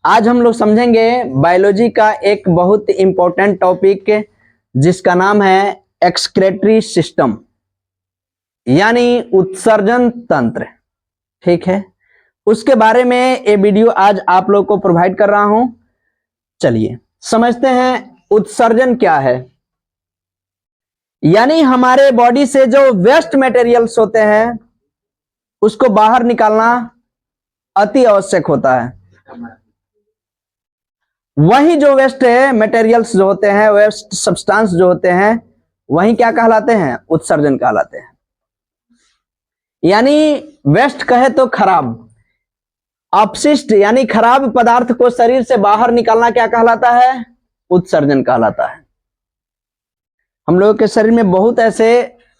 आज हम लोग समझेंगे बायोलॉजी का एक बहुत इंपॉर्टेंट टॉपिक जिसका नाम है एक्सक्रेटरी सिस्टम यानी उत्सर्जन तंत्र। ठीक है, उसके बारे में ये वीडियो आज आप लोग को प्रोवाइड कर रहा हूं। चलिए समझते हैं उत्सर्जन क्या है। यानी हमारे बॉडी से जो वेस्ट मटेरियल्स होते हैं उसको बाहर निकालना अति आवश्यक होता है। वही जो वेस्ट मटेरियल्स जो होते हैं, वेस्ट सब्सटेंस जो होते हैं, वही क्या कहलाते हैं? उत्सर्जन कहलाते हैं। यानी वेस्ट कहे तो खराब, अपशिष्ट यानी खराब पदार्थ को शरीर से बाहर निकालना क्या कहलाता है? उत्सर्जन कहलाता है। हम लोगों के शरीर में बहुत ऐसे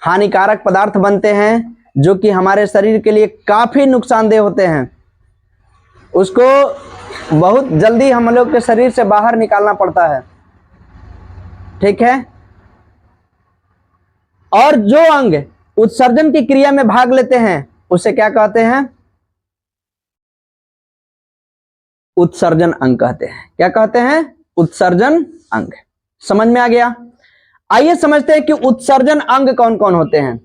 हानिकारक पदार्थ बनते हैं जो कि हमारे शरीर के लिए काफी नुकसानदेह होते हैं। उसको बहुत जल्दी हम लोग के शरीर से बाहर निकालना पड़ता है। ठीक है, और जो अंग उत्सर्जन की क्रिया में भाग लेते हैं उसे क्या कहते हैं? उत्सर्जन अंग कहते हैं। क्या कहते हैं? उत्सर्जन अंग। समझ में आ गया? आइए समझते हैं कि उत्सर्जन अंग कौन कौन होते हैं।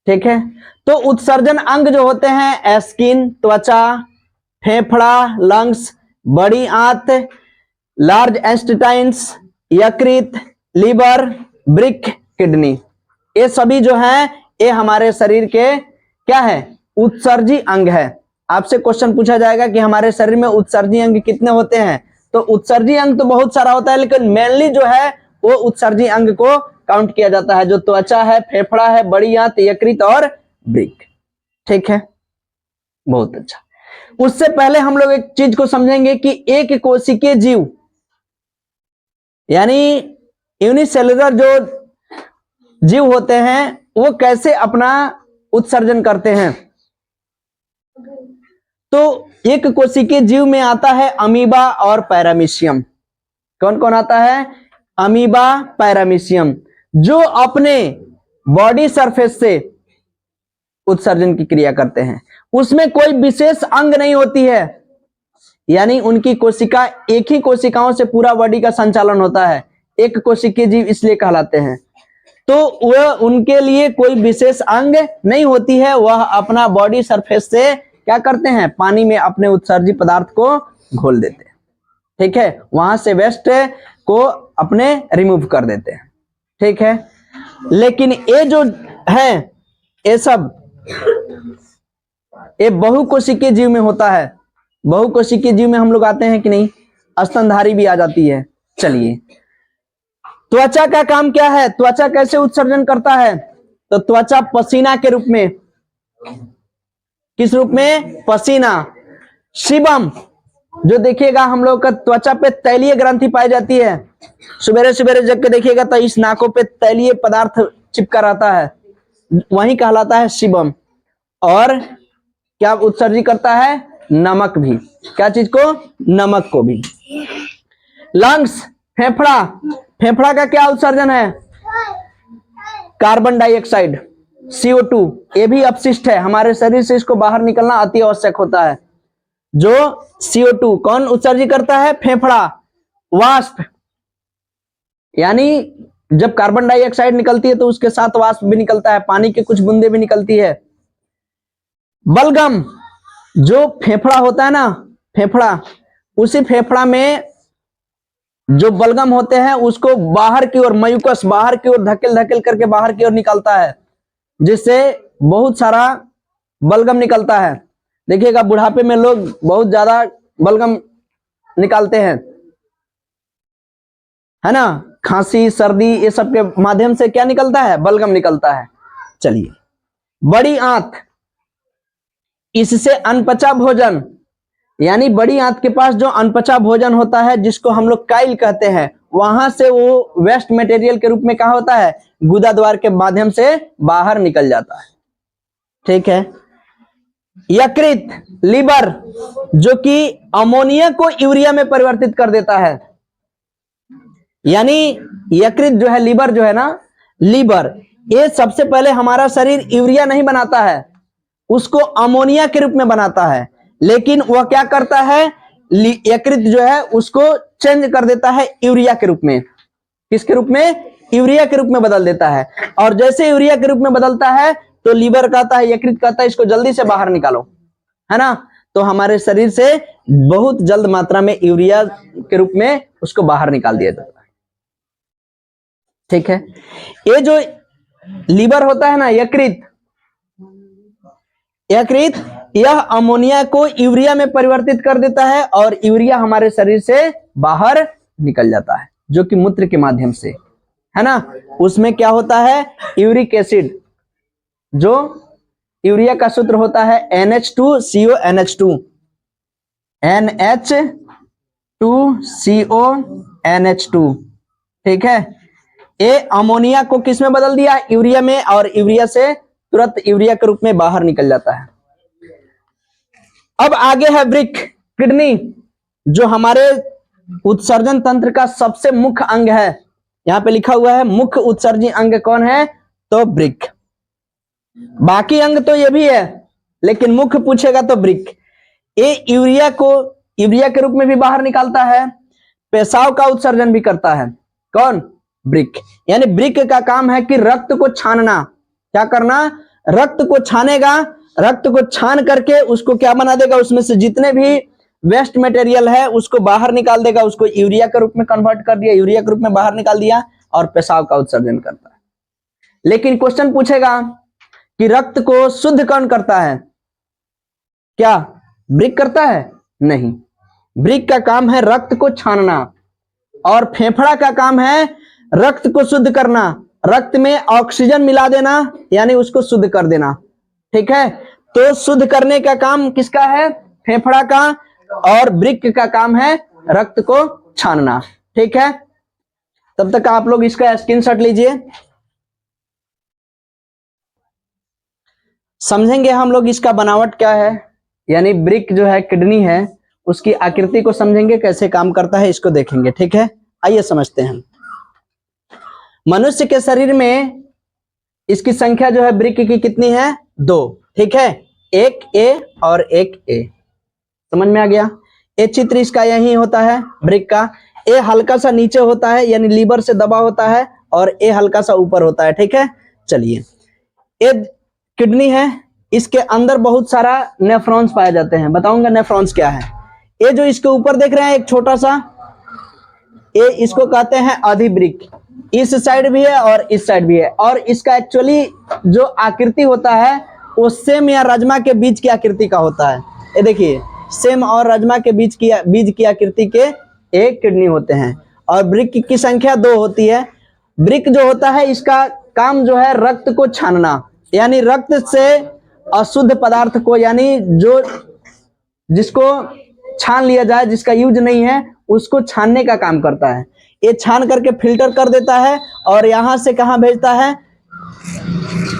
ठीक है, तो उत्सर्जन अंग जो होते हैं स्किन, त्वचा, फेफड़ा, लंग्स, बड़ी आंत, लार्ज इंटेस्टाइन्स, यकृत, लीवर, वृक्क, किडनी, ये सभी जो हैं ये हमारे शरीर के क्या है? उत्सर्जी अंग है। आपसे क्वेश्चन पूछा जाएगा कि हमारे शरीर में उत्सर्जी अंग कितने होते हैं, तो उत्सर्जी अंग तो बहुत सारा होता है, लेकिन मेनली जो है वो उत्सर्जी अंग को काउंट किया जाता है, जो त्वचा है, फेफड़ा है, बड़ी आंत, यकृत और वृक्क। ठीक है, बहुत अच्छा। उससे पहले हम लोग एक चीज को समझेंगे कि एक कोशिकीय जीव यानी यूनिसेलुलर जो जीव होते हैं वो कैसे अपना उत्सर्जन करते हैं। तो एक कोशिकीय जीव में आता है अमीबा और पैरामीशियम। कौन कौन आता है? अमीबा, पैरामीशियम, जो अपने बॉडी सरफेस से उत्सर्जन की क्रिया करते हैं। उसमें कोई विशेष अंग नहीं होती है, यानी उनकी कोशिका एक ही कोशिकाओं से पूरा बॉडी का संचालन होता है। एक कोशिकीय जीव इसलिए कहलाते हैं। तो वह उनके लिए कोई विशेष अंग नहीं होती है, वह अपना बॉडी सरफेस से क्या करते हैं? पानी में अपने उत्सर्जी पदार्थ को घोल देते हैं। ठीक है, वहां से वेस्ट को अपने रिमूव कर देते हैं। ठीक है, लेकिन ये जो है ये सब ये बहुकोशिकीय जीव में होता है। बहुकोशिकीय जीव में हम लोग आते हैं कि नहीं? स्तनधारी भी आ जाती है। चलिए, त्वचा का काम क्या है? त्वचा कैसे उत्सर्जन करता है? तो त्वचा पसीना के रूप में, किस रूप में? पसीना। सीबम, जो देखिएगा हम लोग का त्वचा पे तैलीय ग्रंथि पाई जाती है। सवेरे सवेरे जग के देखिएगा तो इस नाकों पे तैलीय पदार्थ चिपका रहता है, वही कहलाता है सीबम। और क्या उत्सर्जित करता है? नमक भी। क्या चीज को? नमक को भी। लंग्स, फेफड़ा, फेफड़ा का क्या उत्सर्जन है? कार्बन डाइऑक्साइड, CO2, ये भी अपशिष्ट है। हमारे शरीर से इसको बाहर निकलना अति आवश्यक होता है। जो CO2 कौन उत्सर्जित करता है? फेफड़ा। वाष्प, यानी जब कार्बन डाइऑक्साइड निकलती है तो उसके साथ वाष्प भी निकलता है, पानी की कुछ बूंदें भी निकलती है। बलगम, जो फेफड़ा होता है ना, फेफड़ा, उसी फेफड़ा में जो बलगम होते हैं उसको बाहर की ओर, म्यूकस बाहर की ओर धकेल धकेल करके बाहर की ओर निकलता है, जिससे बहुत सारा बलगम निकलता है। देखिएगा बुढ़ापे में लोग बहुत ज्यादा बलगम निकालते हैं, है ना? खांसी, सर्दी, ये सब के माध्यम से क्या निकलता है? बलगम निकलता है। चलिए, बड़ी आंत, इससे अनपचा भोजन, यानी बड़ी आंत के पास जो अनपचा भोजन होता है जिसको हम लोग काइल कहते हैं, वहां से वो वेस्ट मटेरियल के रूप में क्या होता है? गुदा द्वार के माध्यम से बाहर निकल जाता है। ठीक है, यकृत, लीवर, जो कि अमोनिया को यूरिया में परिवर्तित कर देता है। यानी यकृत जो है, लीवर जो है ना, लीवर ये सबसे पहले हमारा शरीर यूरिया नहीं बनाता है, उसको अमोनिया के रूप में बनाता है। लेकिन वह क्या करता है? यकृत जो है उसको चेंज कर देता है यूरिया के रूप में। किसके रूप में? यूरिया के रूप में बदल देता है। और जैसे यूरिया के रूप में बदलता है तो लीवर कहता है, यकृत कहता है इसको जल्दी से बाहर निकालो, है ना। तो हमारे शरीर से बहुत जल्द मात्रा में यूरिया के रूप में उसको बाहर निकाल दिया जाता है। ठीक है, ये जो लीवर होता है ना, यकृत, यह अमोनिया को यूरिया में परिवर्तित कर देता है और यूरिया हमारे शरीर से बाहर निकल जाता है, जो कि मूत्र के माध्यम से, है ना। उसमें क्या होता है? यूरिक एसिड, जो यूरिया का सूत्र होता है NH2CONH2, NH2CONH2। ठीक है, ये अमोनिया को किस में बदल दिया? यूरिया में, और यूरिया से तुरंत यूरिया के रूप में बाहर निकल जाता है। अब आगे है वृक्क, किडनी, जो हमारे उत्सर्जन तंत्र का सबसे मुख्य अंग है। यहां पे लिखा हुआ है मुख्य उत्सर्जी अंग कौन है? तो वृक्क। बाकी अंग तो ये भी है, लेकिन मुख्य पूछेगा तो वृक्क। ये यूरिया को यूरिया के रूप में भी बाहर निकालता है, पेशाब का उत्सर्जन भी करता है। कौन? वृक्क। यानी वृक्क का काम है कि रक्त को छानना। क्या करना? रक्त को छानेगा, रक्त को छान करके उसको क्या बना देगा? उसमें से जितने भी वेस्ट मटेरियल है उसको बाहर निकाल देगा, उसको यूरिया के रूप में कन्वर्ट कर दिया, यूरिया के रूप में बाहर निकाल दिया, और पेशाब का उत्सर्जन करता है। लेकिन क्वेश्चन पूछेगा कि रक्त को शुद्ध कौन करता है? क्या वृक्क करता है? नहीं, वृक्क का काम है रक्त को छानना, और फेफड़ा का काम है रक्त को शुद्ध करना, रक्त में ऑक्सीजन मिला देना, यानी उसको शुद्ध कर देना। ठीक है, तो शुद्ध करने का काम किसका है? फेफड़ा का, और वृक्क का काम है रक्त को छानना। ठीक है, तब तक आप लोग इसका स्क्रीनशॉट लीजिए। समझेंगे हम लोग इसका बनावट क्या है, यानी वृक्क जो है, किडनी है, उसकी आकृति को समझेंगे, कैसे काम करता है इसको देखेंगे। ठीक है, आइए समझते हैं। मनुष्य के शरीर में इसकी संख्या जो है वृक्क की कितनी है? 2। ठीक है, एक ए और एक ए। समझ में आ गया? ये चित्र इसका यही होता है वृक्क का। ए हल्का सा नीचे होता है, यानी लीवर से दबा होता है, और ए हल्का सा ऊपर होता है। ठीक है, चलिए, ये किडनी है, इसके अंदर बहुत सारा नेफ्रॉन्स पाए जाते हैं। बताऊंगा नेफ्रॉन्स क्या है। ये जो इसके ऊपर देख रहे हैं एक छोटा सा, ये इसको कहते हैं अधिवृक्क। इस साइड भी है और इस साइड भी है, और इसका एक्चुअली जो आकृति होता है वो सेम या राजमा के बीज की आकृति का होता है। ये देखिए, सेम और राजमा के बीज की आकृति के एक किडनी होते हैं, और वृक्क की संख्या 2 होती है। वृक्क जो होता है इसका काम जो है रक्त को छानना, यानी रक्त से अशुद्ध पदार्थ को, यानी जो जिसको छान लिया जाए, जिसका यूज नहीं है, उसको छानने का काम करता है। ये छान करके फिल्टर कर देता है, और यहां से कहां भेजता है?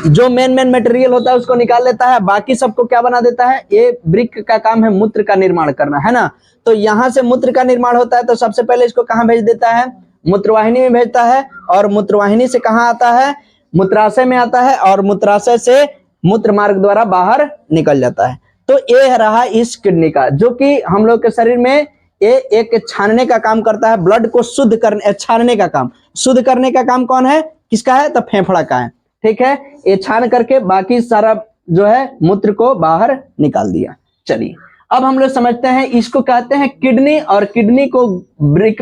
जो मेन मटेरियल होता है उसको निकाल लेता है, बाकी सबको क्या बना देता है? ये वृक्क का काम है मूत्र का निर्माण करना, है ना। तो यहां से मूत्र का निर्माण होता है, तो सबसे पहले इसको कहां भेज देता है? मूत्रवाहिनी में भेजता है, और मूत्रवाहिनी से कहां आता है? मूत्राशय में आता है, और मूत्राशय से मूत्र मार्ग द्वारा बाहर निकल जाता है। तो ये रहा इस किडनी का, जो कि हम लोग के शरीर में ये एक छानने का काम करता है, ब्लड को शुद्ध करने, छानने का काम। शुद्ध करने का काम कौन है? किसका है? तो फेफड़ा का है। ठीक है, ये छान करके बाकी सारा जो है मूत्र को बाहर निकाल दिया। चलिए, अब हम लोग समझते हैं, इसको कहते हैं किडनी, और किडनी को वृक्क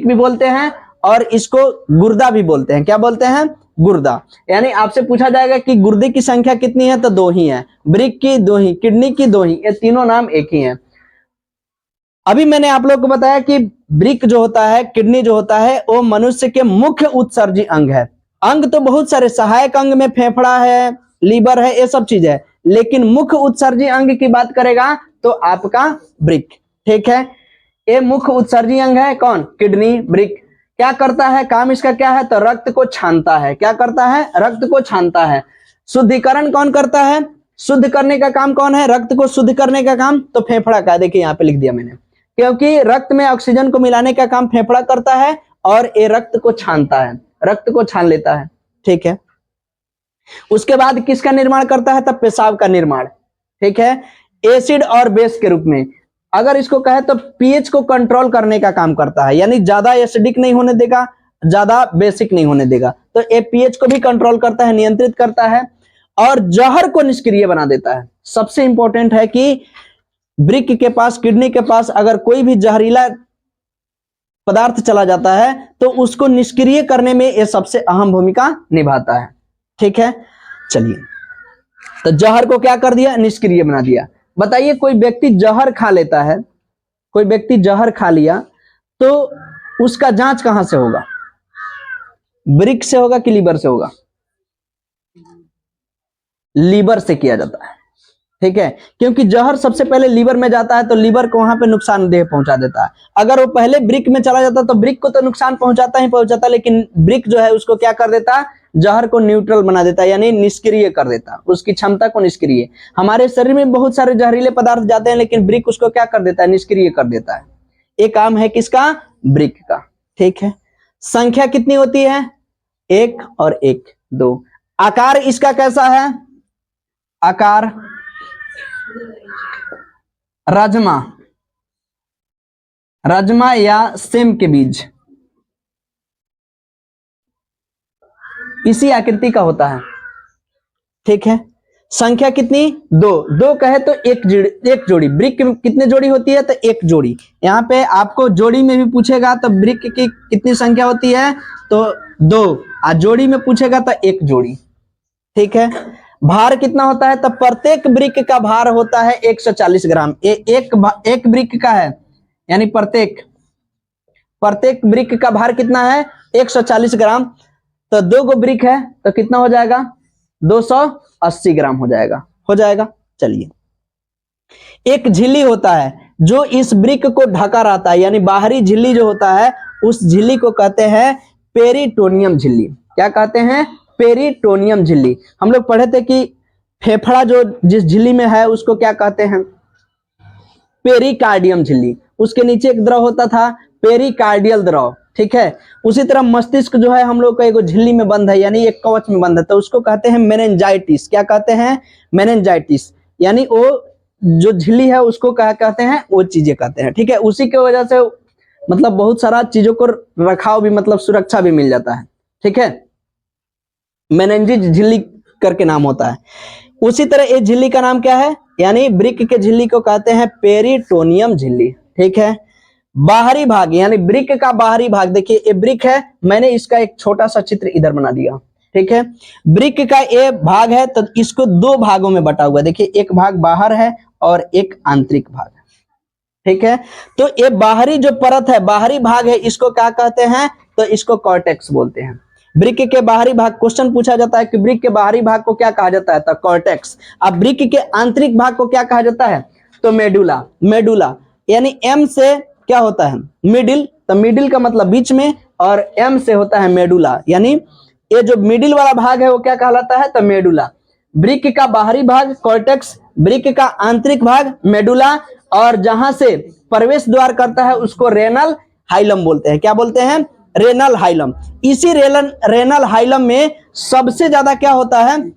भी बोलते हैं, और इसको गुर्दा भी बोलते हैं। क्या बोलते हैं? गुर्दा। यानी आपसे पूछा जाएगा कि गुर्दे की संख्या कितनी है? तो 2 ही है। वृक्क की 2 ही, किडनी की 2 ही, ये तीनों नाम एक ही है। अभी मैंने आप लोग को बताया कि वृक्क जो होता है, किडनी जो होता है, वो मनुष्य के मुख्य उत्सर्जी अंग है। अंग तो बहुत सारे, सहायक अंग में फेफड़ा है, लीवर है, ये सब चीज है, लेकिन मुख्य उत्सर्जी अंग की बात करेगा तो आपका वृक्क। ठीक है, ये मुख्य उत्सर्जी अंग है। कौन? किडनी, वृक्क। क्या करता है? काम इसका क्या है? तो रक्त को छानता है। क्या करता है? रक्त को छानता है। शुद्धिकरण कौन करता है? शुद्ध करने का काम कौन है? रक्त को शुद्ध करने का काम तो फेफड़ा का। देखिए यहाँ पे लिख दिया मैंने, क्योंकि रक्त में ऑक्सीजन को मिलाने का काम फेफड़ा करता है, और ये रक्त को छानता है, रक्त को छान लेता है। ठीक है, उसके बाद किसका निर्माण करता है? तब पेशाब का निर्माण। ठीक है, एसिड और बेस के रूप में। अगर इसको कहे तो पीएच को कंट्रोल करने का काम करता है, यानी ज्यादा एसिडिक नहीं होने देगा, ज्यादा बेसिक नहीं होने देगा। तो ये पीएच को भी कंट्रोल करता है, नियंत्रित करता है और जहर को निष्क्रिय बना देता है। सबसे इंपॉर्टेंट है कि वृक्क के पास, किडनी के पास अगर कोई भी जहरीला पदार्थ चला जाता है तो उसको निष्क्रिय करने में यह सबसे अहम भूमिका निभाता है। ठीक है, चलिए, तो जहर को क्या कर दिया, निष्क्रिय बना दिया। बताइए, कोई व्यक्ति जहर खा लेता है, कोई व्यक्ति जहर खा लिया तो उसका जांच कहां से होगा, वृक्क से होगा कि लीवर से होगा? लीवर से किया जाता है। ठीक है, क्योंकि जहर सबसे पहले लीवर में जाता है तो लीवर को वहां पे नुकसानदेह पहुंचा देता है। अगर वो पहले वृक्क में चला जाता तो वृक्क को तो नुकसान पहुंचाता ही पहुंचाता, लेकिन वृक्क जो है उसको क्या कर देता है, जहर को न्यूट्रल बना देता है, यानी निष्क्रिय कर देता है, उसकी क्षमता को निष्क्रिय। हमारे शरीर में बहुत सारे जहरीले पदार्थ जाते हैं लेकिन वृक्क उसको क्या कर देता है, निष्क्रिय कर देता है। ये काम है किसका, वृक्क का। ठीक है, संख्या कितनी होती है, 1 और 1 2। आकार इसका कैसा है, आकार राजमा, राजमा या सेम के बीज, इसी आकृति का होता है। ठीक है, संख्या कितनी, 2 2 कहे तो एक जोड़ी। वृक्क कितने जोड़ी होती है, तो 1 जोड़ी। यहाँ पे आपको जोड़ी में भी पूछेगा तो वृक्क की कितनी संख्या होती है, तो 2, और जोड़ी में पूछेगा तो 1 जोड़ी। ठीक है, भार कितना होता है, तो प्रत्येक वृक्क का भार होता है 140 ग्राम। एक वृक्क का है, यानी प्रत्येक वृक्क का भार कितना है, 140 ग्राम। तो 2 गो वृक्क है तो कितना हो जाएगा, 280 ग्राम हो जाएगा। चलिए, एक झिल्ली होता है जो इस वृक्क को ढका रहता है, यानी बाहरी झिल्ली जो होता है उस झिल्ली को कहते हैं पेरिटोनियम झिल्ली। क्या कहते हैं, पेरिटोनियम झिल्ली। हम लोग पढ़े थे कि फेफड़ा जो जिस झिल्ली में है उसको क्या कहते हैं, पेरिकार्डियम झिल्ली। उसके नीचे एक द्रव होता था पेरिकार्डियल द्रव। ठीक है, उसी तरह मस्तिष्क जो है हम लोग का एक झिल्ली में बंद है, यानी एक कवच में बंद है, तो उसको कहते हैं मेनिंजाइटिस। क्या कहते हैं, मेनिंजाइटिस, यानी वो जो झिल्ली है उसको क्या कहते हैं, वो चीजें कहते हैं। ठीक है, उसी की वजह से मतलब बहुत सारा चीजों को रखाव भी, मतलब सुरक्षा भी मिल जाता है। ठीक है, मेनिंजिस झिल्ली करके नाम होता है। उसी तरह ये झिल्ली का नाम क्या है, यानी वृक्क के झिल्ली को कहते हैं पेरिटोनियम झिल्ली। ठीक है, बाहरी भाग, यानी वृक्क का बाहरी भाग, देखिए ये वृक्क है, मैंने इसका एक छोटा सा चित्र इधर बना दिया। ठीक है, वृक्क का ये भाग है तो इसको 2 भागों में बटा हुआ है। देखिए, एक भाग बाहर है और एक आंतरिक भाग है। ठीक है, तो ये बाहरी जो परत है, बाहरी भाग है, इसको क्या कहते हैं, तो इसको कॉर्टेक्स बोलते हैं। वृक्क के बाहरी भाग, क्वेश्चन पूछा जाता है कि वृक्क के बाहरी भाग को क्या कहा जाता है, तो कॉर्टेक्स। अब वृक्क के आंतरिक भाग को क्या कहा जाता है, तो मेडुला। मेडुला यानी एम से क्या होता है, मिडिल, तो मिडिल का मतलब बीच में, और एम से होता है मेडुला, यानी ये जो मिडिल वाला भाग है वो क्या कहलाता है, तो मेडुला। वृक्क का बाहरी भाग कॉर्टेक्स, वृक्क का आंतरिक भाग मेडुला, और जहां से प्रवेश द्वार करता है उसको रेनल हाइलम बोलते हैं। क्या बोलते हैं, रेनल हाइलम। इसी रेनल हाइलम में सबसे ज्यादा क्या होता है,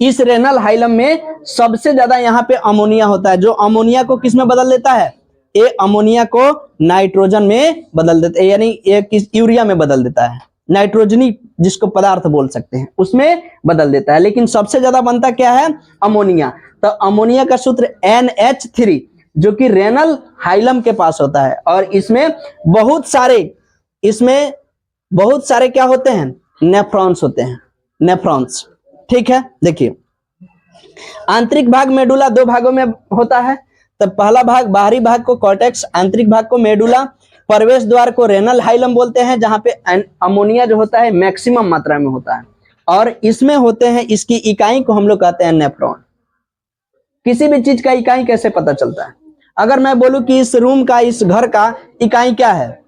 इस रेनल हाइलम में सबसे ज्यादा यहाँ पे अमोनिया होता है, जो अमोनिया को किस में बदल देता है, ये अमोनिया को नाइट्रोजन में बदल देता है, यानी ये यूरिया में बदल देता है, नाइट्रोजनी जिसको पदार्थ बोल सकते हैं उसमें बदल देता है। लेकिन सबसे ज्यादा बनता क्या है, अमोनिया। तो अमोनिया का सूत्र NH3 जो कि रेनल हाइलम के पास होता है, और इसमें बहुत सारे क्या होते हैं, नेफ्रॉन्स होते हैं, नेफ्रॉन्स। ठीक है, देखिए आंतरिक भाग मेडुला 2 भागों में होता है। तो पहला भाग, बाहरी भाग को कॉर्टेक्स, आंतरिक भाग को मेडुला, प्रवेश द्वार को रेनल हाइलम बोलते हैं, जहां पे अमोनिया जो होता है मैक्सिमम मात्रा में होता है, और इसमें होते हैं, इसकी इकाई को हम लोग कहते हैं नेफ्रॉन। किसी भी चीज का इकाई कैसे पता चलता है, अगर मैं बोलूं कि इस रूम का, इस घर का इकाई क्या है,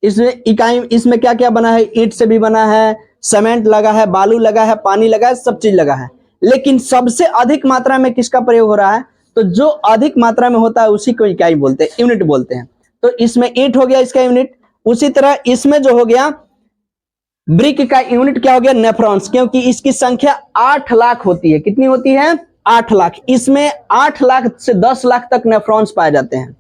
इसमें क्या क्या बना है, ईंट से भी बना है, सीमेंट लगा है, बालू लगा है, पानी लगा है, सब चीज लगा है, लेकिन सबसे अधिक मात्रा में किसका प्रयोग हो रहा है, तो जो अधिक मात्रा में होता है उसी को इकाई बोलते हैं, यूनिट बोलते हैं। तो इसमें ईंट हो गया इसका यूनिट, उसी तरह इसमें जो हो गया वृक्क का यूनिट क्या हो गया, नेफ्रॉन्स, क्योंकि इसकी संख्या 8 लाख होती है। कितनी होती है, 8 लाख, इसमें 8 लाख से 10 लाख तक नेफ्रॉन्स पाए जाते हैं,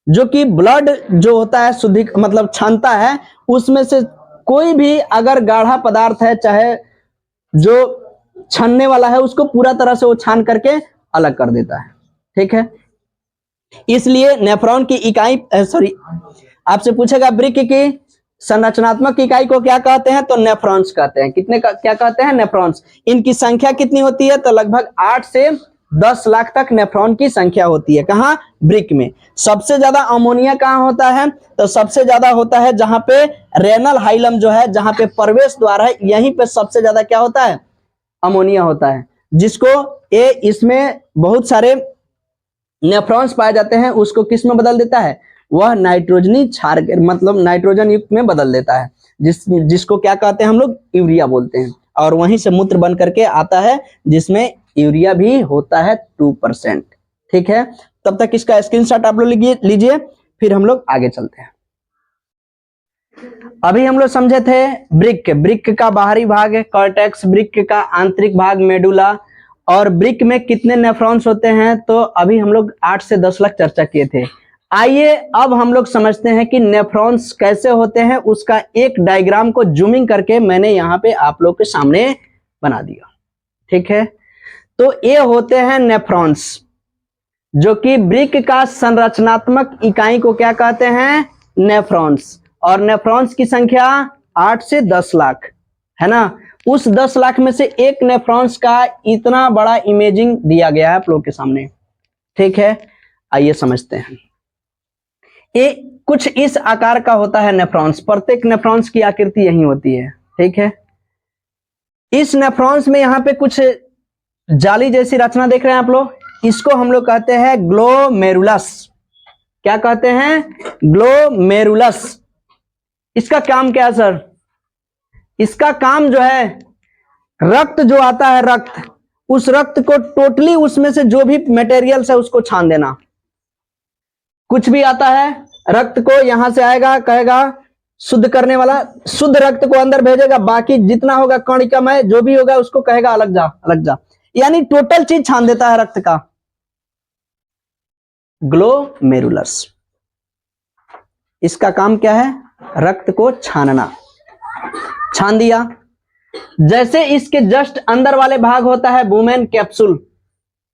जो कि ब्लड जो होता है शुद्धि मतलब छानता है, उसमें से कोई भी अगर गाढ़ा पदार्थ है, चाहे जो छानने वाला है, उसको पूरा तरह से वो छान करके अलग कर देता है। ठीक है, इसलिए नेफ्रॉन की इकाई आपसे पूछेगा ब्रिक की संरचनात्मक इकाई को क्या कहते हैं, तो नेफ्रॉन्स कहते हैं। कितने का क्या कहते हैं, नेफ्रॉन्स। इनकी संख्या कितनी होती है, तो लगभग 8 से 10 लाख तक नेफ्रॉन की संख्या होती है। कहाँ, ब्रिक में। सबसे ज्यादा अमोनिया कहाँ होता है, तो सबसे ज्यादा होता है जहां पे रेनल हाइलम जो है, जहां पे प्रवेश द्वार है, यहीं पे सबसे ज्यादा क्या होता है, अमोनिया होता है, जिसको इसमें बहुत सारे नेफ्रॉन्स पाए जाते हैं, उसको किस में बदल देता है, वह नाइट्रोजनी क्षार मतलब नाइट्रोजन युक्त में बदल देता है, जिसको क्या कहते हैं हम लोग, यूरिया बोलते हैं। और वहीं से मूत्र बन करके आता है, जिसमें यूरिया भी होता है 2%। ठीक है, तब तक इसका स्क्रीनशॉट आप लोग लीजिए, फिर हम लोग आगे चलते हैं। अभी हम लोग समझे थे ब्रिक का बाहरी भाग है कॉर्टेक्स, ब्रिक का आंतरिक भाग मेडुला, और ब्रिक में कितने नेफ्रॉन्स होते हैं, तो अभी हम लोग 8 से 10 लाख चर्चा किए थे। आइए अब हम लोग समझते हैं कि नेफ्रॉन्स कैसे होते हैं, उसका एक डायग्राम को जूमिंग करके मैंने यहाँ पे आप लोग के सामने बना दिया। ठीक है, तो ये होते हैं नेफ्रॉन्स, जो कि ब्रिक का संरचनात्मक इकाई को क्या कहते हैं, नेफ्रॉन्स। और नेफ्रॉन्स की संख्या 8 से 10 लाख है ना। उस 10 लाख में से एक नेफ्रॉन्स का इतना बड़ा इमेजिंग दिया गया है आप लोग के सामने। ठीक है, आइए समझते हैं। ये कुछ इस आकार का होता है नेफ्रॉन्स, प्रत्येक नेफ्रॉन्स की आकृति यही होती है। ठीक है, इस नेफ्रॉन्स में यहाँ पे कुछ जाली जैसी रचना देख रहे हैं आप लोग, इसको हम लोग कहते हैं ग्लोमेरुलस। क्या कहते हैं, ग्लोमेरुलस। इसका काम क्या है सर, इसका काम जो है, रक्त जो आता है, रक्त, उस रक्त को टोटली उसमें से जो भी मटेरियल्स है उसको छान देना। कुछ भी आता है रक्त को यहां से आएगा, कहेगा शुद्ध करने वाला, शुद्ध रक्त को अंदर भेजेगा, बाकी जितना होगा कणिकामय जो भी होगा उसको कहेगा अलग जा अलग जा, यानी टोटल चीज छान देता है रक्त का। ग्लोमेरुलस, इसका काम क्या है, रक्त को छानना। छान दिया। जैसे इसके जस्ट अंदर वाले भाग होता है बुमेन कैप्सूल,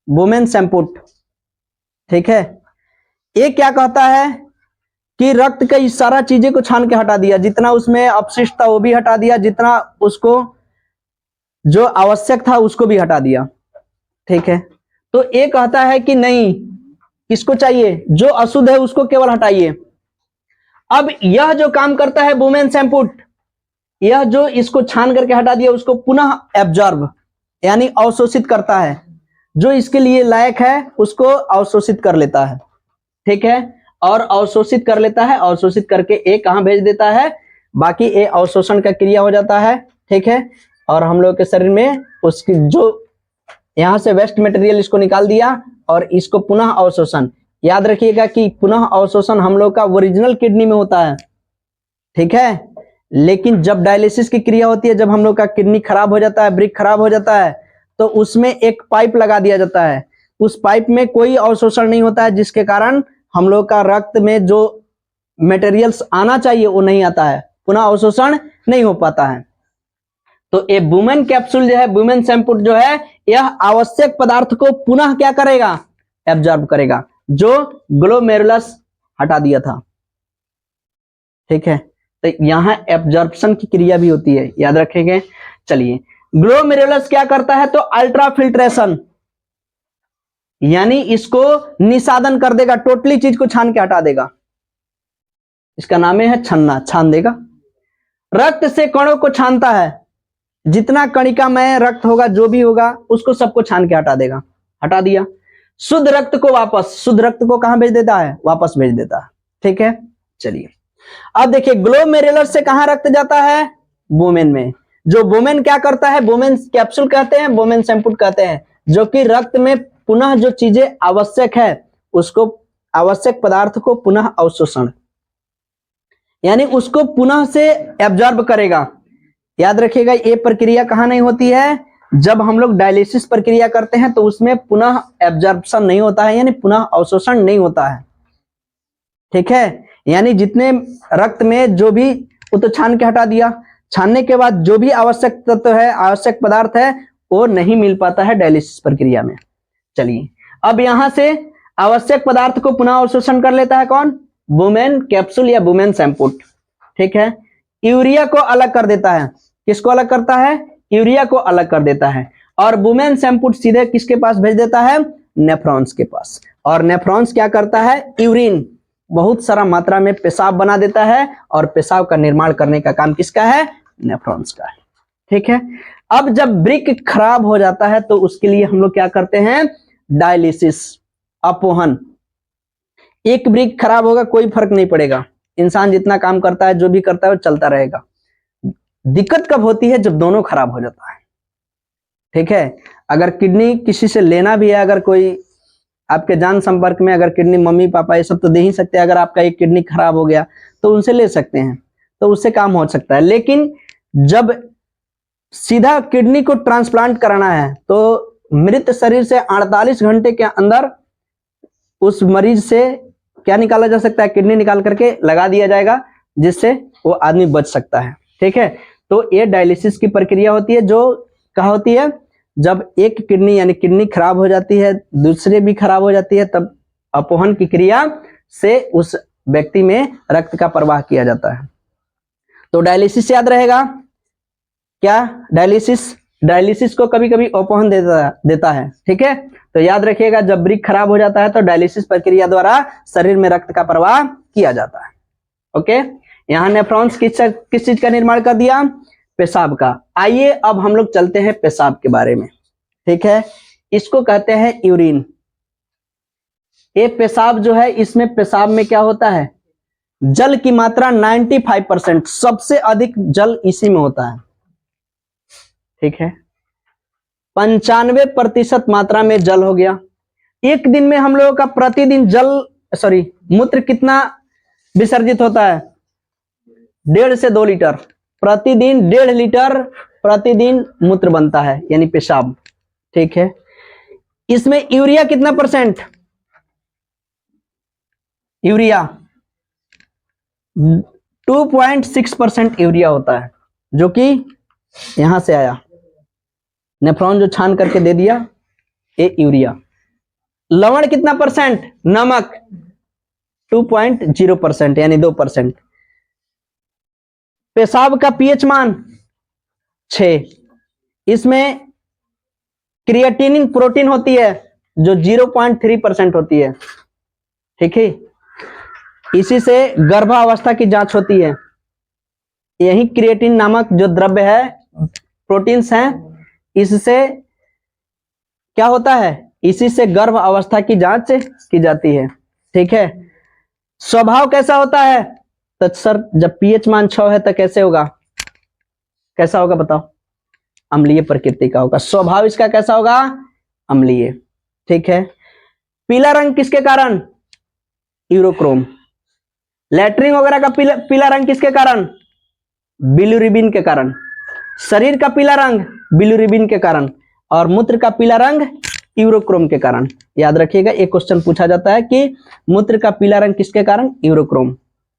बुमेन सैम्पुट। ठीक है, ये क्या कहता है कि रक्त का इस सारा चीजें को छान के हटा दिया, जितना उसमें अपशिष्ट था वो भी हटा दिया, जितना उसको जो आवश्यक था उसको भी हटा दिया। ठीक है, तो ये कहता है कि नहीं, किसको चाहिए, जो अशुद्ध है उसको केवल हटाइए। अब यह जो काम करता है बुमेन सैम्पुट, यह जो इसको छान करके हटा दिया उसको पुनः एब्जॉर्ब यानी अवशोषित करता है, जो इसके लिए लायक है उसको अवशोषित कर लेता है। ठीक है, और अवशोषित कर लेता है, अवशोषित करके ए कहां भेज देता है, बाकी ए अवशोषण का क्रिया हो जाता है। ठीक है, और हम लोग के शरीर में उसकी जो यहां से वेस्ट मटेरियल इसको निकाल दिया और इसको पुनः अवशोषण। याद रखिएगा कि पुनः अवशोषण हम लोग का ओरिजिनल किडनी में होता है। ठीक है, लेकिन जब डायलिसिस की क्रिया होती है, जब हम लोग का किडनी खराब हो जाता है, ब्रिक खराब हो जाता है, तो उसमें एक पाइप लगा दिया जाता है। उस पाइप में कोई अवशोषण नहीं होता है, जिसके कारण हम लोग का रक्त में जो मटेरियल्स आना चाहिए वो नहीं आता है, पुनः अवशोषण नहीं हो पाता है। तो ये बुमेन कैप्सूल जो है, बुमेन सैम्पुट जो है, यह आवश्यक पदार्थ को पुनः क्या करेगा, एब्जॉर्ब करेगा, जो ग्लोमेरुलस हटा दिया था। ठीक है, तो यहां एब्जॉर्प्शन की क्रिया भी होती है, याद रखेंगे। चलिए, ग्लोमेरुलस क्या करता है, तो अल्ट्राफिल्ट्रेशन यानी इसको निषादन कर देगा, टोटली चीज को छान के हटा देगा। इसका नाम है छन्ना, छान देगा। रक्त से कणों को छानता है, जितना कणिकामय रक्त होगा जो भी होगा उसको सबको छान के हटा देगा, हटा दिया। शुद्ध रक्त को वापस, शुद्ध रक्त को कहां भेज देता है, वापस भेज देता है। ठीक है, चलिए अब देखिए ग्लोमेरुलस से कहां रक्त जाता है, बुमेन में। जो बुमेन क्या करता है, बुमेन कैप्सूल कहते हैं, बुमेन सैम्पुट कहते हैं, जो कि रक्त में पुनः जो चीजें आवश्यक है उसको, आवश्यक पदार्थ को पुनः अवशोषण यानी उसको पुनः से एब्जॉर्ब करेगा। याद रखिएगा ये प्रक्रिया कहां नहीं होती है, जब हम लोग डायलिसिस प्रक्रिया करते हैं तो उसमें पुनः एब्जॉर्प्शन नहीं होता है, यानी पुनः अवशोषण नहीं होता है। ठीक है, यानी जितने रक्त में जो भी, वो तो छान के हटा दिया, छानने के बाद जो भी आवश्यक तत्व है, आवश्यक पदार्थ है, वो नहीं मिल पाता है डायलिसिस प्रक्रिया में। चलिए, अब यहां से आवश्यक पदार्थ को पुनः अवशोषण कर लेता है कौन? वुमेन कैप्सूल या वुमेन सैम्पुट। ठीक है, यूरिया को अलग कर देता है। किसको अलग करता है? यूरिया को अलग कर देता है। और वुमेन सैम्पुट सीधे किसके पास भेज देता है? नेफ्रॉन्स के पास। और नेफ्रॉन्स क्या करता है? यूरिन, बहुत सारा मात्रा में पेशाब बना देता है, और पेशाब का निर्माण करने का काम किसका है? नेफ्रॉन्स का है। ठीक है, अब जब वृक्क खराब हो जाता है तो उसके लिए हम लोग क्या करते हैं? डायलिसिस, अपोहन। एक वृक्क खराब होगा कोई फर्क नहीं पड़ेगा, इंसान जितना काम करता है, जो भी करता है, वो चलता रहेगा। दिक्कत कब होती है? जब दोनों खराब हो जाता है। ठीक है, अगर किडनी किसी से लेना भी है, अगर कोई आपके जान संपर्क में, अगर किडनी, मम्मी पापा ये सब तो दे ही सकते हैं, अगर आपका एक किडनी खराब हो गया तो उनसे ले सकते हैं, तो उससे काम हो सकता है। लेकिन जब सीधा किडनी को ट्रांसप्लांट कराना है तो मृत शरीर से 48 घंटे के अंदर उस मरीज से क्या निकाला जा सकता है? किडनी निकाल करके लगा दिया जाएगा, जिससे वो आदमी बच सकता है। ठीक है, तो ये डायलिसिस की प्रक्रिया होती है, जो कहा होती है जब एक किडनी यानी किडनी खराब हो जाती है, दूसरे भी खराब हो जाती है, तब अपोहन की क्रिया से उस व्यक्ति में रक्त का प्रवाह किया जाता है। तो डायलिसिस याद रहेगा क्या? डायलिसिस को कभी कभी अपोहन देता है। ठीक है, तो याद रखिएगा, जब वृक्क खराब हो जाता है तो डायलिसिस प्रक्रिया द्वारा शरीर में रक्त का प्रवाह किया जाता है। ओके, यहाँ नेफ्रॉन्स किस चीज का निर्माण कर दिया? पेशाब का। आइए अब हम लोग चलते हैं पेशाब के बारे में। ठीक है, इसको कहते हैं यूरिन। ये पेशाब जो है, इसमें पेशाब में क्या होता है? जल की मात्रा 95%, सबसे अधिक जल इसी में होता है। ठीक है, 95% मात्रा में जल हो गया। एक दिन में हम लोगों का प्रतिदिन मूत्र कितना विसर्जित होता है? 1.5 से 2 लीटर प्रतिदिन। 1.5 लीटर प्रतिदिन मूत्र बनता है, यानी पेशाब। ठीक है, इसमें यूरिया कितना %? यूरिया 2.6% यूरिया होता है, जो कि यहां से आया, नेफ्रॉन जो छान करके दे दिया, ये यूरिया। लवण कितना %? नमक 2.0%, यानी 2%। पेशाब का पीएच मान 6। इसमें क्रिएटिनिन प्रोटीन होती है जो 0.3% होती है। ठीक है, इसी से गर्भावस्था की जांच होती है। यही क्रिएटिन नामक जो द्रव्य है, प्रोटीन्स हैं, इससे क्या होता है? इसी से गर्भ अवस्था की जांच की जाती है। ठीक है, स्वभाव कैसा होता है? तो सर, जब पीएच मान 6 है तो कैसे होगा? कैसा होगा बताओ? अम्लीय प्रकृति का होगा। स्वभाव इसका कैसा होगा? अम्लीय। ठीक है, पीला रंग किसके कारण? यूरोक्रोम। लैट्रिन वगैरह का पीला रंग किसके कारण? बिलिरुबिन के कारण। शरीर का पीला रंग बिलिरुबिन के कारण, और मूत्र का पीला रंग यूरोक्रोम के कारण। याद रखिएगा, एक क्वेश्चन पूछा जाता है कि मूत्र का पीला रंग किसके कारण? यूरोक्रोम।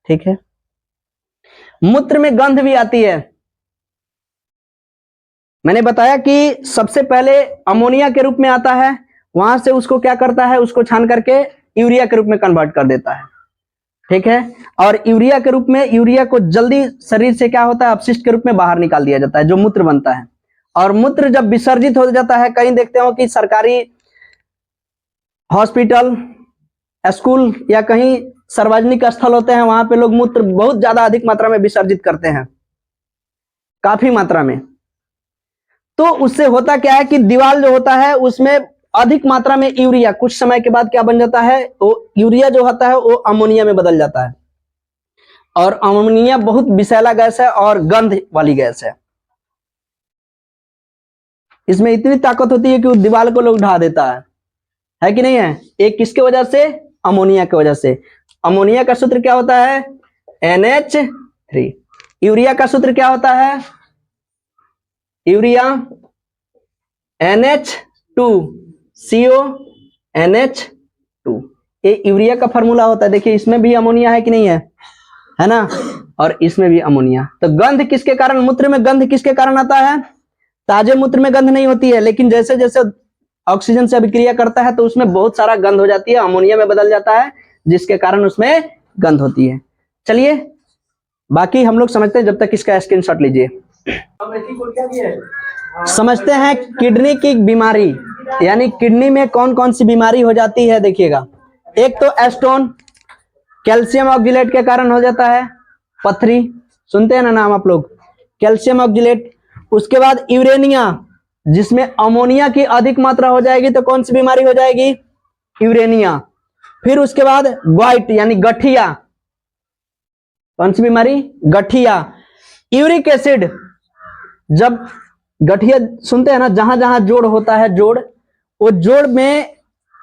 ठीक है, मूत्र में गंध भी आती है। मैंने बताया कि सबसे पहले अमोनिया के रूप में आता है, वहां से उसको क्या करता है? उसको छान करके यूरिया के रूप में कन्वर्ट कर देता है। ठीक है, और यूरिया के रूप में, यूरिया को जल्दी शरीर से क्या होता है? अपशिष्ट के रूप में बाहर निकाल दिया जाता है, जो मूत्र बनता है। और मूत्र जब विसर्जित हो जाता है, कहीं देखते हो कि सरकारी हॉस्पिटल, स्कूल या कहीं सार्वजनिक स्थल होते हैं, वहां पे लोग मूत्र बहुत ज्यादा अधिक मात्रा में विसर्जित करते हैं, काफी मात्रा में। तो उससे होता क्या है कि दीवार जो होता है उसमें अधिक मात्रा में यूरिया, कुछ समय के बाद क्या बन जाता है? वो यूरिया जो होता है वो अमोनिया में बदल जाता है। और अमोनिया बहुत विषैला गैस है और गंध वाली गैस है। इसमें इतनी ताकत होती है कि उस दीवार को लोग ढा देता है कि नहीं है? एक किसके वजह से? अमोनिया की वजह से। अमोनिया का सूत्र क्या होता है? NH3। यूरिया का सूत्र क्या होता है? यूरिया NH2 CONH2, ये यूरिया का फॉर्मूला होता है। देखिए इसमें भी अमोनिया है कि नहीं है ना, और इसमें भी अमोनिया। तो गंध किसके कारण, मूत्र में गंध किसके कारण आता है? ताजे मूत्र में गंध नहीं होती है, लेकिन जैसे जैसे ऑक्सीजन से अभिक्रिया करता है तो उसमें बहुत सारा गंध हो जाती है, अमोनिया में बदल जाता है, जिसके कारण उसमें गंध होती है। चलिए बाकी हम लोग समझते हैं, जब तक इसका स्क्रीनशॉट लीजिए। समझते हैं किडनी की बीमारी, यानी किडनी में कौन कौन सी बीमारी हो जाती है। देखिएगा, एक तो स्टोन, कैल्शियम ऑक्जिलेट के कारण हो जाता है पथरी, सुनते हैं ना नाम आप लोग, कैल्शियम ऑक्जिलेट। उसके बाद यूरेनिया, जिसमें अमोनिया की अधिक मात्रा हो जाएगी तो कौन सी बीमारी हो जाएगी? यूरेनिया। फिर उसके बाद ग्वाइट यानी गठिया, कौन सी बीमारी? गठिया। यूरिक एसिड, जब गठिया सुनते हैं ना, जहां जहां जोड़ होता है, जोड़, वो जोड़ में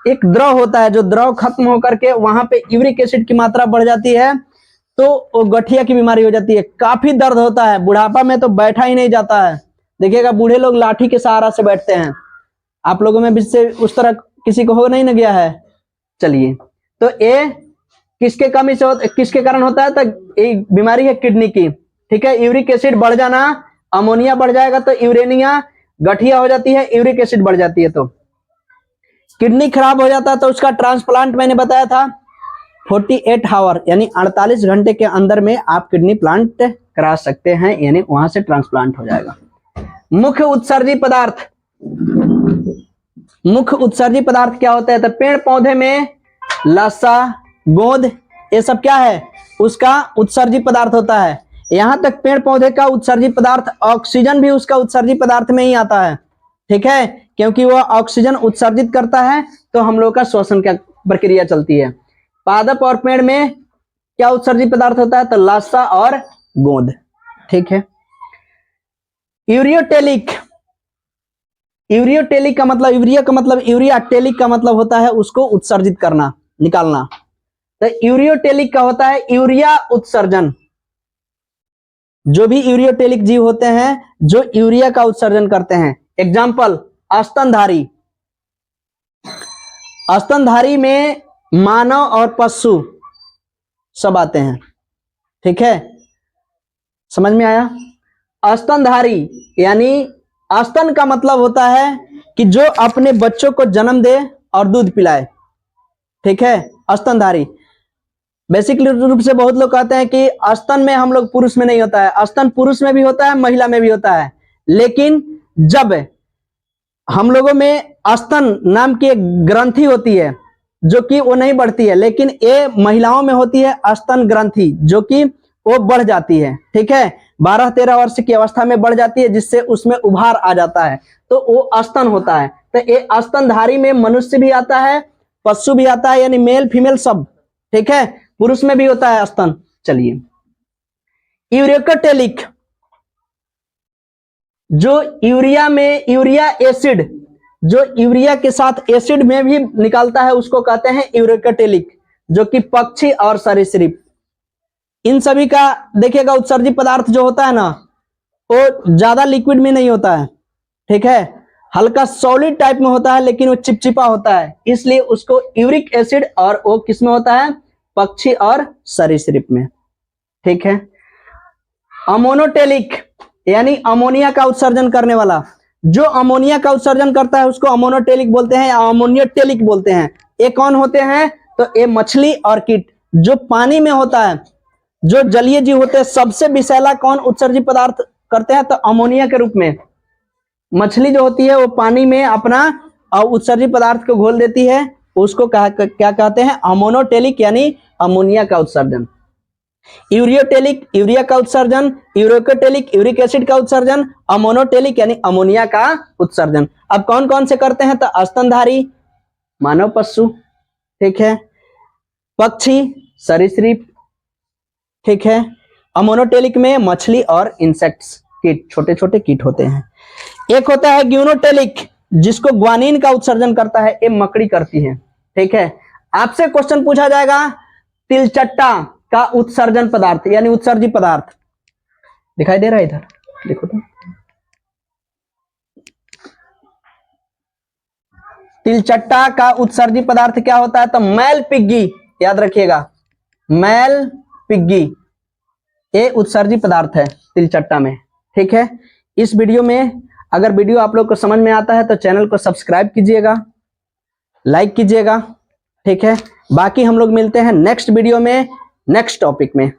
एक द्रव होता है, जो द्रव खत्म होकर के वहां पे यूरिक एसिड की मात्रा बढ़ जाती है तो वो गठिया की बीमारी हो जाती है। काफी दर्द होता है, बुढ़ापा में तो बैठा ही नहीं जाता है। देखिएगा बूढ़े लोग लाठी के सहारा से बैठते हैं, आप लोगों में भी से उस तरह किसी को हो नहीं ना गया है। चलिए, तो ये किसके कमी से किसके कारण होता है? तो ये बीमारी है किडनी की, ठीक है। यूरिक एसिड बढ़ जाना, अमोनिया बढ़ जाएगा तो यूरेनिया, गठिया हो जाती है, यूरिक एसिड बढ़ जाती है तो किडनी खराब हो जाता है। तो उसका ट्रांसप्लांट मैंने बताया था 48 आवर यानी 48 घंटे के अंदर में आप किडनी प्लांट करा सकते हैं, यानी वहां से ट्रांसप्लांट हो जाएगा। मुख्य उत्सर्जी पदार्थ, मुख्य उत्सर्जी पदार्थ क्या होता है? तो पेड़ पौधे में लसा, गोंद, ये सब क्या है? उसका उत्सर्जी पदार्थ होता है। यहां तक पेड़ पौधे का उत्सर्जी पदार्थ, ऑक्सीजन भी उसका उत्सर्जी पदार्थ में ही आता है, ठीक है, क्योंकि वह ऑक्सीजन उत्सर्जित करता है तो हम लोग का श्वसन का प्रक्रिया चलती है। पादप और पेड़ में क्या उत्सर्जी पदार्थ होता है? तो लासा और गोंद, ठीक है। यूरियोटेलिक, यूरियोटेलिक का मतलब, यूरिया का मतलब यूरिया, टेलिक का मतलब होता है उसको उत्सर्जित करना, निकालना। तो यूरियोटेलिक का होता है यूरिया उत्सर्जन। जो भी यूरियोटेलिक जीव होते हैं जो यूरिया का उत्सर्जन करते हैं, एग्जाम्पल स्तनधारी, स्तनधारी में मानव और पशु सब आते हैं, ठीक है, समझ में आया? स्तनधारी यानी स्तन का मतलब होता है कि जो अपने बच्चों को जन्म दे और दूध पिलाए, ठीक है, स्तनधारी। बेसिक रूप से बहुत लोग कहते हैं कि स्तन में हम लोग पुरुष में नहीं होता है, स्तन पुरुष में भी होता है, महिला में भी होता है, लेकिन जब हम लोगों में स्तन नाम की एक ग्रंथि होती है जो कि वो नहीं बढ़ती है, लेकिन ये महिलाओं में होती है स्तन ग्रंथि, जो कि वो बढ़ जाती है, ठीक है, 12-13 वर्ष की अवस्था में बढ़ जाती है, जिससे उसमें उभार आ जाता है, तो वो स्तन होता है। तो ये स्तनधारी में मनुष्य भी आता है, पशु भी आता है, यानी मेल फीमेल सब, ठीक है, पुरुष में भी होता है स्तन। चलिए, यूरियोटेलिक, जो यूरिया में यूरिया एसिड, जो यूरिया के साथ एसिड में भी निकालता है उसको कहते हैं यूरियोटेलिक, जो कि पक्षी और सरीसृप, इन सभी का देखिएगा उत्सर्जी पदार्थ जो होता है ना, वो ज्यादा लिक्विड में नहीं होता है, ठीक है, हल्का सॉलिड टाइप में होता है, लेकिन वो चिपचिपा होता है, इसलिए उसको यूरिक एसिड, और वो किस में होता है? पक्षी और सरीसृप में, ठीक है। अमोनोटेलिक यानी अमोनिया का उत्सर्जन करने वाला, जो अमोनिया का उत्सर्जन करता है उसको अमोनोटेलिक बोलते हैं या अमोनियोटेलिक बोलते हैं। ये कौन होते हैं? तो ये मछली और कीट, जो पानी में होता है, जो जलीय जीव होते हैं, सबसे विषैला कौन उत्सर्जी पदार्थ करते हैं? तो अमोनिया के रूप में। मछली जो होती है वो पानी में अपना उत्सर्जी पदार्थ को घोल देती है, उसको क्या कहते हैं? अमोनोटेलिक यानी अमोनिया का उत्सर्जन। यूरियोटेलिक यूरिया का उत्सर्जन, यूरियोटेलिक यूरिक एसिड का उत्सर्जन, अमोनोटेलिक यानी अमोनिया का उत्सर्जन। अब कौन कौन से करते हैं? तो स्तनधारी, मानव पशु, ठीक है, पक्षी, सरीसृप, ठीक है, अमोनोटेलिक में मछली और इंसेक्ट्स, कीट, छोटे छोटे कीट होते हैं। एक होता है ग्यूनोटेलिक, जिसको ग्वानिन का उत्सर्जन करता है, ये मकड़ी करती है, ठीक है। आपसे क्वेश्चन पूछा जाएगा तिलचट्टा का उत्सर्जन पदार्थ यानी उत्सर्जी पदार्थ, दिखाई दे रहा है इधर, देखो तो, तिलचट्टा का उत्सर्जी पदार्थ क्या होता है? तो मैल पिग्गी, याद रखिएगा, मैल पिग्गी ये उत्सर्जी पदार्थ है तिलचट्टा में। ठीक है, इस वीडियो में अगर वीडियो आप लोग को समझ में आता है तो चैनल को सब्सक्राइब कीजिएगा, लाइक कीजिएगा। ठीक है, बाकी हम लोग मिलते हैं नेक्स्ट वीडियो में, नेक्स्ट टॉपिक में।